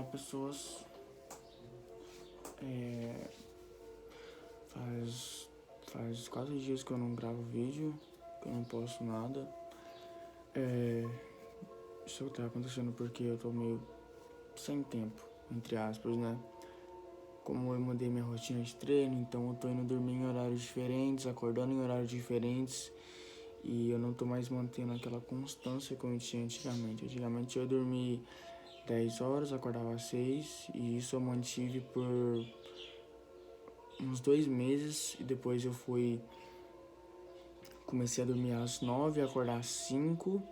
pessoas. Faz 4 dias que eu não gravo vídeo, que eu não posto nada. Isso tá acontecendo porque eu tô meio sem tempo, entre aspas, né? Como eu mudei minha rotina de treino, então eu tô indo dormir em horários diferentes, acordando em horários diferentes. E eu não tô mais mantendo aquela constância que eu tinha antigamente. Antigamente eu dormi 10 horas, acordava às 6, e isso eu mantive por uns 2 meses. E depois eu comecei a dormir às 9 e acordar às 5.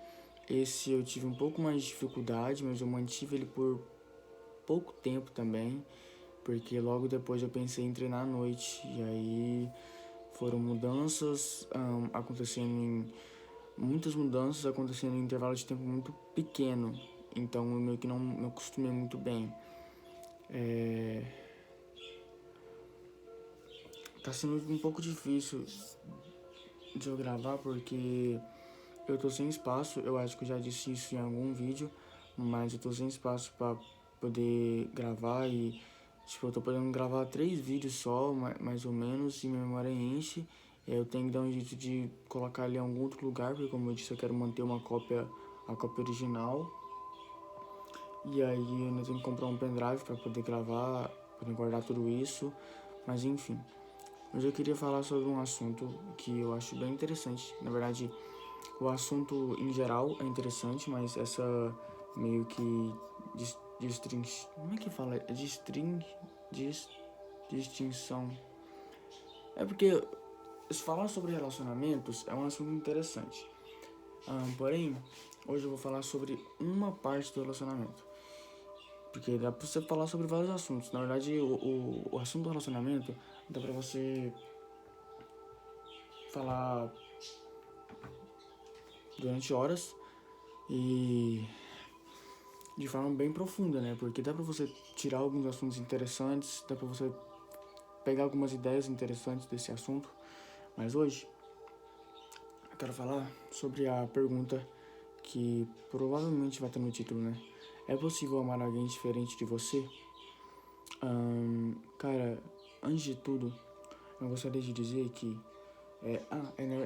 Esse eu tive um pouco mais de dificuldade, mas eu mantive ele por pouco tempo também, porque logo depois eu pensei em treinar à noite. E aí foram muitas mudanças acontecendo em intervalo de tempo muito pequeno. Então eu meio que não me acostumei muito bem. Tá sendo um pouco difícil de eu gravar porque eu tô sem espaço. Eu acho que eu já disse isso em algum vídeo, mas eu tô sem espaço pra poder gravar e tipo, eu tô podendo gravar 3 vídeos só, mais ou menos, e minha memória enche. Eu tenho que dar um jeito de colocar ele em algum outro lugar, porque como eu disse, eu quero manter a cópia original. E aí eu ainda tenho que comprar um pendrive para poder gravar, para guardar tudo isso. Mas enfim, hoje eu queria falar sobre um assunto que eu acho bem interessante. Na verdade, o assunto em geral é interessante, mas essa meio que como é que fala? Distinção. É porque falar sobre relacionamentos é um assunto interessante. Porém, hoje eu vou falar sobre uma parte do relacionamento. Porque dá pra você falar sobre vários assuntos. Na verdade, o assunto do relacionamento dá pra você falar durante horas e de forma bem profunda, né? Porque dá pra você tirar alguns assuntos interessantes, dá pra você pegar algumas ideias interessantes desse assunto. Mas hoje eu quero falar sobre a pergunta que provavelmente vai estar no título, né? É possível amar alguém diferente de você? Cara, antes de tudo, eu gostaria de dizer que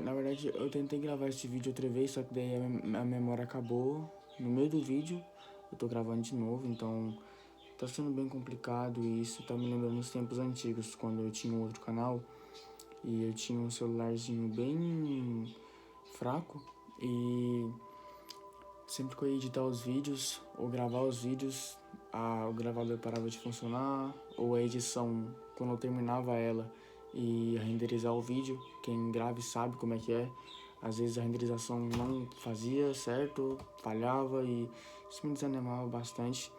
na verdade eu tentei gravar esse vídeo outra vez, só que daí a memória acabou no meio do vídeo. Eu tô gravando de novo, então tá sendo bem complicado e isso tá me lembrando os tempos antigos, quando eu tinha um outro canal e eu tinha um celularzinho bem fraco e sempre que eu ia editar os vídeos ou gravar os vídeos, o gravador parava de funcionar, ou a edição, quando eu terminava ela e renderizar o vídeo, quem grave sabe como é que é, às vezes a renderização não fazia certo, falhava e isso me desanimava bastante.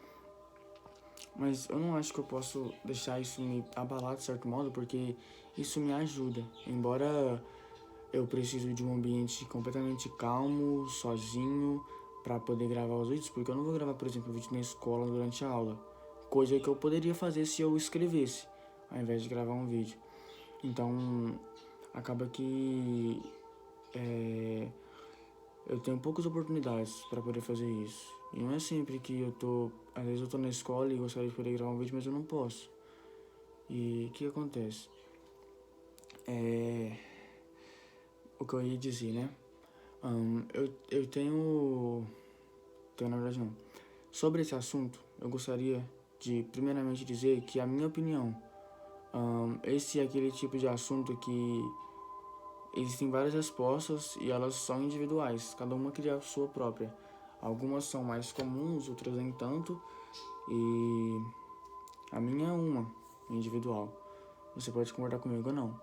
Mas eu não acho que eu posso deixar isso me abalar de certo modo, porque isso me ajuda. Embora eu preciso de um ambiente completamente calmo, sozinho, para poder gravar os vídeos, porque eu não vou gravar, por exemplo, um vídeo na escola durante a aula. Coisa que eu poderia fazer se eu escrevesse, ao invés de gravar um vídeo. Então, acaba que eu tenho poucas oportunidades para poder fazer isso. E não é sempre que às vezes eu tô na escola e gostaria de poder gravar um vídeo, mas eu não posso. E o que acontece? O que eu ia dizer, né? Eu tenho, na verdade não. Sobre esse assunto, eu gostaria de primeiramente dizer que a minha opinião, esse é aquele tipo de assunto que existem várias respostas e elas são individuais, cada uma cria a sua própria. Algumas são mais comuns, outras nem tanto, e a minha é uma individual. Você pode concordar comigo ou não.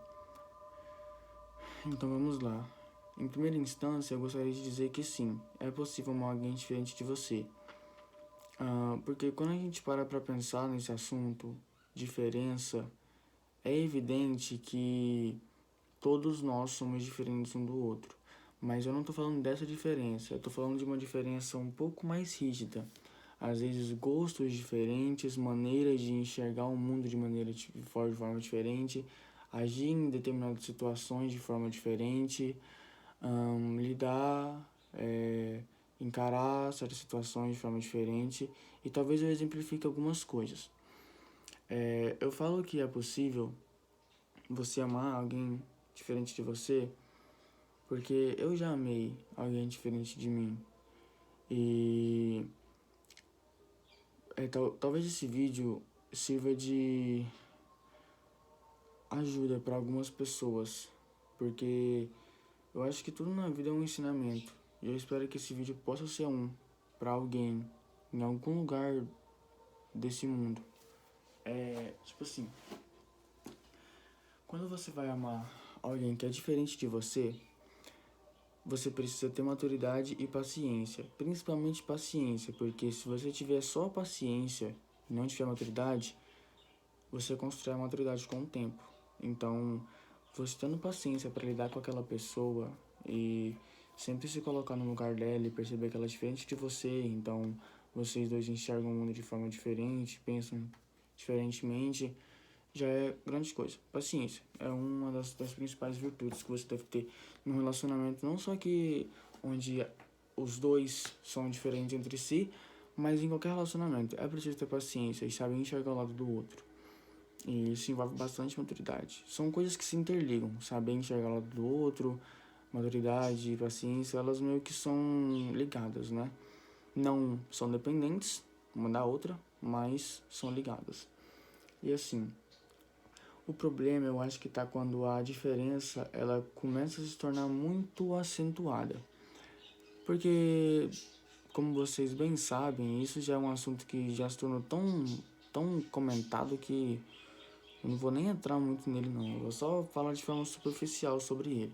Então vamos lá. Em primeira instância, eu gostaria de dizer que sim, é possível amar alguém diferente de você. Porque quando a gente para pra pensar nesse assunto, diferença, é evidente que todos nós somos diferentes um do outro. Mas eu não tô falando dessa diferença, eu tô falando de uma diferença um pouco mais rígida. Às vezes gostos diferentes, maneiras de enxergar o mundo de forma diferente, agir em determinadas situações de forma diferente, lidar encarar certas situações de forma diferente e talvez eu exemplifique algumas coisas. Eu falo que é possível você amar alguém diferente de você porque eu já amei alguém diferente de mim. E talvez esse vídeo sirva de ajuda para algumas pessoas, porque eu acho que tudo na vida é um ensinamento. E eu espero que esse vídeo possa ser um para alguém em algum lugar desse mundo. Tipo assim, quando você vai amar alguém que é diferente de você, você precisa ter maturidade e paciência, principalmente paciência, porque se você tiver só paciência e não tiver maturidade, você constrói a maturidade com o tempo. Então, você tendo paciência para lidar com aquela pessoa e sempre se colocar no lugar dela e perceber que ela é diferente de você, então vocês dois enxergam o mundo de forma diferente, pensam diferentemente, já é grande coisa. Paciência é uma das principais virtudes que você deve ter num relacionamento, não só que onde os dois são diferentes entre si, mas em qualquer relacionamento. É preciso ter paciência e saber enxergar o lado do outro. E isso envolve bastante maturidade. São coisas que se interligam, saber enxergar o lado do outro, maturidade e paciência, elas meio que são ligadas, né? Não são dependentes uma da outra, mas são ligadas. E assim, o problema eu acho que tá quando a diferença ela começa a se tornar muito acentuada. Porque, como vocês bem sabem, isso já é um assunto que já se tornou tão comentado que eu não vou nem entrar muito nele não, eu vou só falar de forma superficial sobre ele.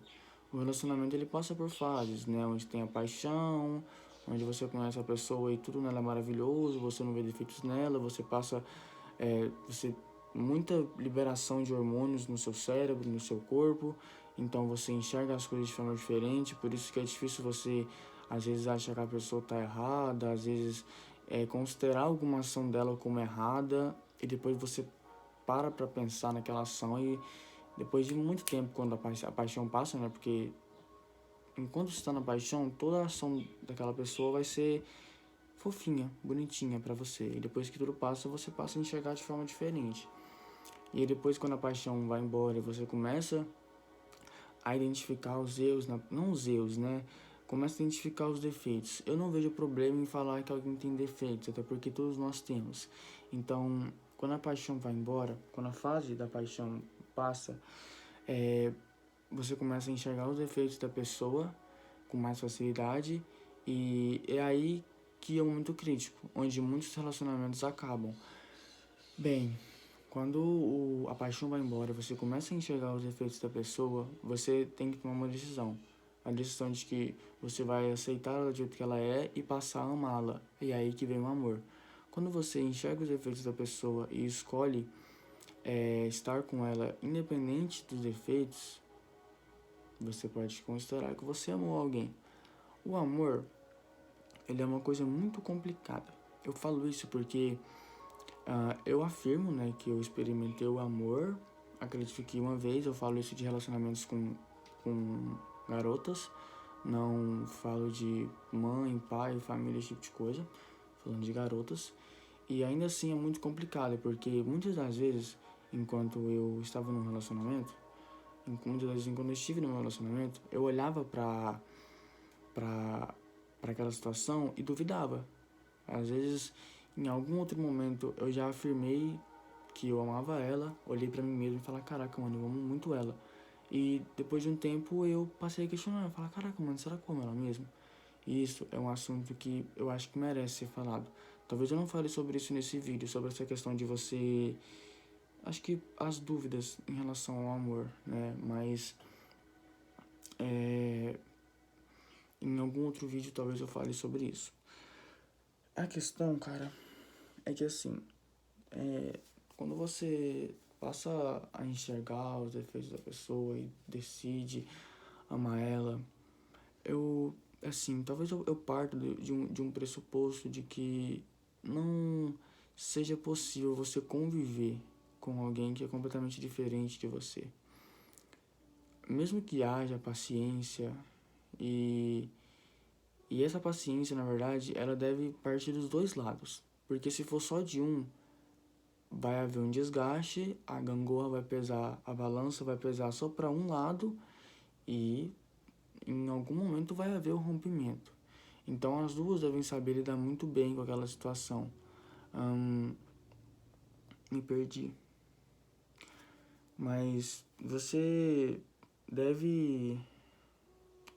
O relacionamento ele passa por fases, né, onde tem a paixão, onde você conhece a pessoa e tudo nela é maravilhoso, você não vê defeitos nela, você passa, você muita liberação de hormônios no seu cérebro, no seu corpo, então você enxerga as coisas de forma diferente, por isso que é difícil você, às vezes, achar que a pessoa está errada, às vezes, considerar alguma ação dela como errada, e depois você para pensar naquela ação e depois de muito tempo, quando a paixão passa, né? Porque enquanto você está na paixão, toda a ação daquela pessoa vai ser fofinha, bonitinha pra você. E depois que tudo passa, você passa a enxergar de forma diferente. E aí depois, quando a paixão vai embora e você começa a identificar os erros, não os erros, né? Começa a identificar os defeitos. Eu não vejo problema em falar que alguém tem defeitos, até porque todos nós temos. Então, quando a paixão vai embora, quando a fase da paixão passa, você começa a enxergar os defeitos da pessoa com mais facilidade e é aí que é um momento crítico, onde muitos relacionamentos acabam. Bem, quando a paixão vai embora, você começa a enxergar os defeitos da pessoa, você tem que tomar uma decisão. A decisão de que você vai aceitar ela do jeito que ela é e passar a amá-la. E é aí que vem o amor. Quando você enxerga os defeitos da pessoa e escolhe estar com ela independente dos defeitos, você pode considerar que você amou alguém. O amor, ele é uma coisa muito complicada. Eu falo isso porque eu afirmo, né, que eu experimentei o amor. Acredito que uma vez eu falo isso de relacionamentos com garotas. Não falo de mãe, pai, família, esse tipo de coisa. Falando de garotas. E ainda assim é muito complicado, porque muitas das vezes, enquanto eu estava num relacionamento, muitas das vezes enquanto eu estive num relacionamento, eu olhava pra aquela situação e duvidava. Às vezes, em algum outro momento, eu já afirmei que eu amava ela, olhei pra mim mesmo e falei, caraca, mano, eu amo muito ela. E depois de um tempo eu passei a questionar, eu falei, caraca, mano, será que eu amo ela mesmo? E isso é um assunto que eu acho que merece ser falado. Talvez eu não fale sobre isso nesse vídeo, sobre essa questão de você... Acho que as dúvidas em relação ao amor, né? Mas em algum outro vídeo talvez eu fale sobre isso. A questão, cara, é que assim, quando você passa a enxergar os defeitos da pessoa e decide amar ela, talvez eu parto de um pressuposto de que não seja possível você conviver com alguém que é completamente diferente de você. Mesmo que haja paciência e E essa paciência, na verdade, ela deve partir dos dois lados. Porque se for só de um, vai haver um desgaste, a gangorra vai pesar, a balança vai pesar só para um lado e em algum momento vai haver o rompimento. Então as duas devem saber lidar muito bem com aquela situação. Me perdi. Mas você deve...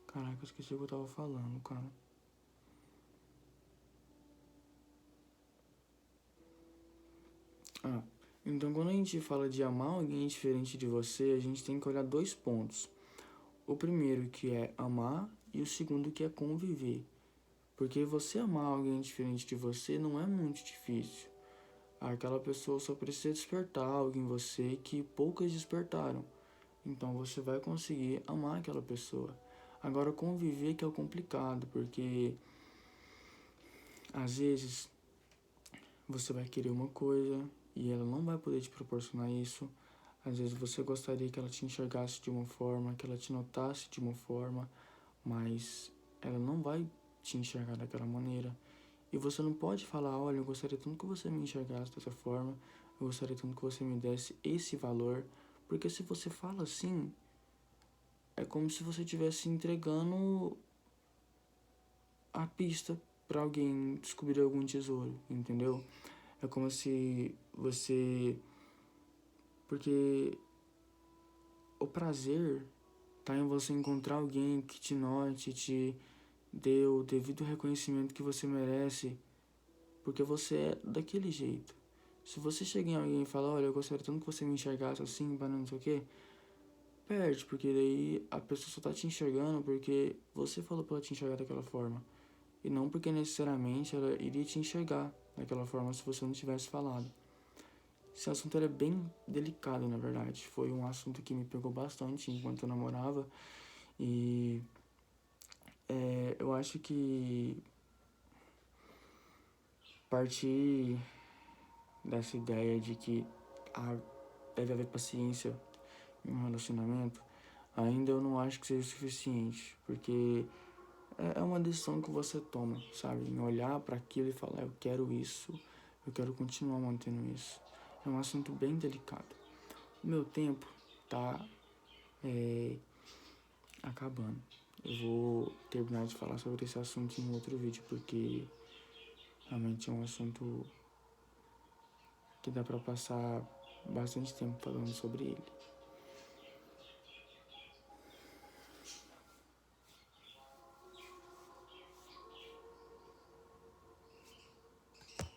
Caraca, eu esqueci o que eu tava falando, cara. Então quando a gente fala de amar alguém diferente de você, a gente tem que olhar dois pontos. O primeiro que é amar e o segundo que é conviver. Porque você amar alguém diferente de você não é muito difícil. Aquela pessoa só precisa despertar algo em você que poucas despertaram. Então você vai conseguir amar aquela pessoa. Agora conviver que é o complicado, porque às vezes você vai querer uma coisa e ela não vai poder te proporcionar isso. Às vezes você gostaria que ela te enxergasse de uma forma, que ela te notasse de uma forma, mas ela não vai te enxergar daquela maneira. E você não pode falar, olha, eu gostaria tanto que você me enxergasse dessa forma, eu gostaria tanto que você me desse esse valor, porque se você fala assim, é como se você estivesse entregando a pista para alguém descobrir algum tesouro, entendeu? É como se você... Porque o prazer tá em você encontrar alguém que te note, te dê o devido reconhecimento que você merece, porque você é daquele jeito. Se você chega em alguém e fala, olha, eu gostaria tanto que você me enxergasse assim, para não sei o quê, perde, porque daí a pessoa só tá te enxergando porque você falou pra ela te enxergar daquela forma. E não porque necessariamente ela iria te enxergar daquela forma se você não tivesse falado. Esse assunto era bem delicado, na verdade. Foi um assunto que me pegou bastante enquanto eu namorava. E eu acho que partir dessa ideia de que deve haver paciência em um relacionamento, ainda eu não acho que seja o suficiente. Porque é uma decisão que você toma, sabe? Em olhar para aquilo e falar, eu quero isso, eu quero continuar mantendo isso. É um assunto bem delicado. O meu tempo tá acabando. Eu vou terminar de falar sobre esse assunto em outro vídeo, porque realmente é um assunto que dá pra passar bastante tempo falando sobre ele.